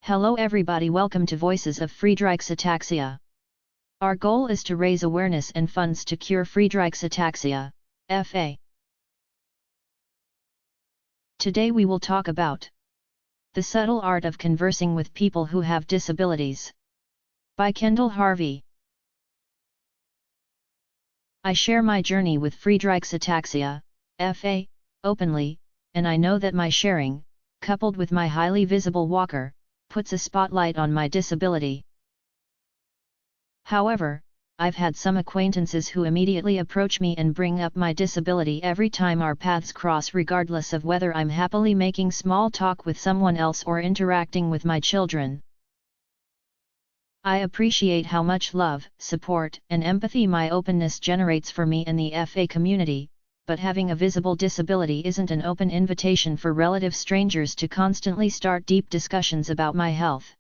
Hello everybody, welcome to Voices of Friedreich's Ataxia. Our goal is to raise awareness and funds to cure Friedreich's Ataxia, FA. Today we will talk about the subtle art of conversing with people who have disabilities. By Kendall Harvey. I share my journey with Friedreich's Ataxia, FA, openly, and I know that my sharing, coupled with my highly visible walker, puts a spotlight on my disability. However, I've had some acquaintances who immediately approach me and bring up my disability every time our paths cross, regardless of whether I'm happily making small talk with someone else or interacting with my children. I appreciate how much love, support, and empathy my openness generates for me in the FA community, but having a visible disability isn't an open invitation for relative strangers to constantly start deep discussions about my health.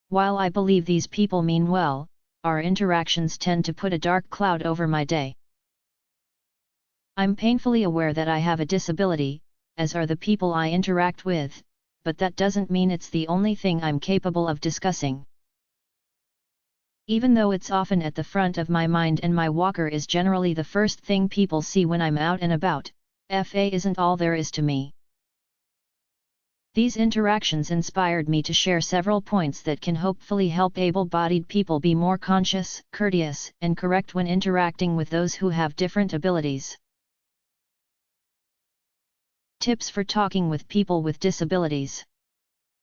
While I believe these people mean well, our interactions tend to put a dark cloud over my day. I'm painfully aware that I have a disability, as are the people I interact with, but that doesn't mean it's the only thing I'm capable of discussing. Even though it's often at the front of my mind and my walker is generally the first thing people see when I'm out and about, FA isn't all there is to me. These interactions inspired me to share several points that can hopefully help able-bodied people be more conscious, courteous, and correct when interacting with those who have different abilities. Tips for talking with people with disabilities.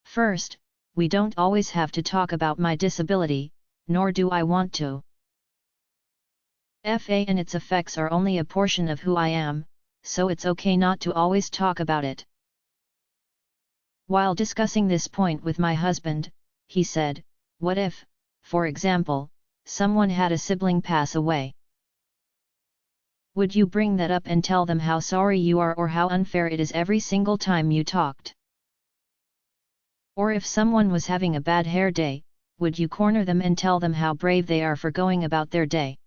First, we don't always have to talk about my disability, nor do I want to. FA and its effects are only a portion of who I am, so it's okay not to always talk about it. While discussing this point with my husband, he said, "What if, for example, someone had a sibling pass away? Would you bring that up and tell them how sorry you are or how unfair it is every single time you talked? Or if someone was having a bad hair day, would you corner them and tell them how brave they are for going about their day?"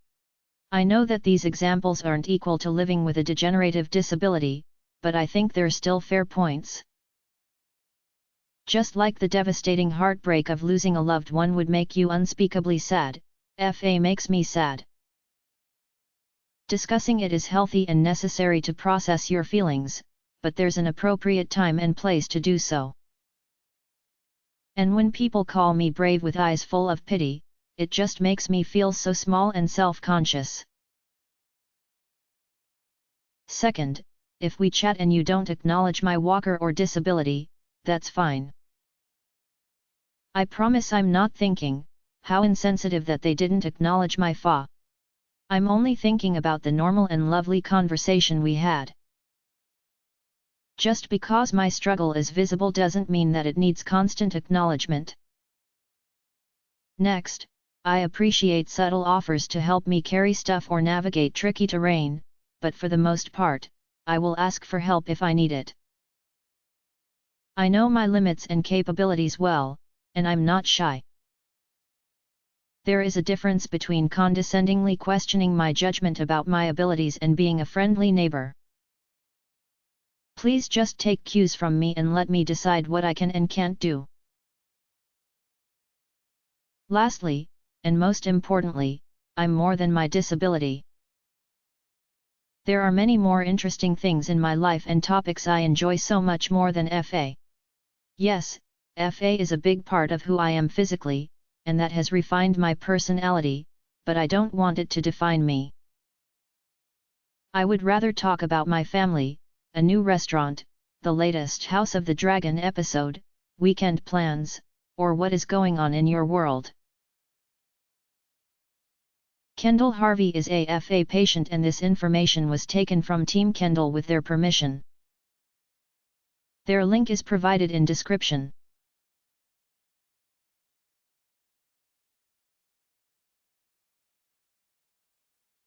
I know that these examples aren't equal to living with a degenerative disability, but I think they're still fair points. Just like the devastating heartbreak of losing a loved one would make you unspeakably sad, FA makes me sad. Discussing it is healthy and necessary to process your feelings, but there's an appropriate time and place to do so. And when people call me brave with eyes full of pity, it just makes me feel so small and self-conscious. Second, if we chat and you don't acknowledge my walker or disability, that's fine. I promise I'm not thinking, how insensitive that they didn't acknowledge my FA. I'm only thinking about the normal and lovely conversation we had. Just because my struggle is visible doesn't mean that it needs constant acknowledgement. Next, I appreciate subtle offers to help me carry stuff or navigate tricky terrain, but for the most part, I will ask for help if I need it. I know my limits and capabilities well, and I'm not shy. There is a difference between condescendingly questioning my judgment about my abilities and being a friendly neighbor. Please just take cues from me and let me decide what I can and can't do. Lastly, and most importantly, I'm more than my disability. There are many more interesting things in my life and topics I enjoy so much more than FA. Yes, FA is a big part of who I am physically, and that has refined my personality, but I don't want it to define me. I would rather talk about my family, a new restaurant, the latest House of the Dragon episode, weekend plans, or what is going on in your world. Kendall Harvey is a FA patient and this information was taken from Team Kendall with their permission. Their link is provided in description.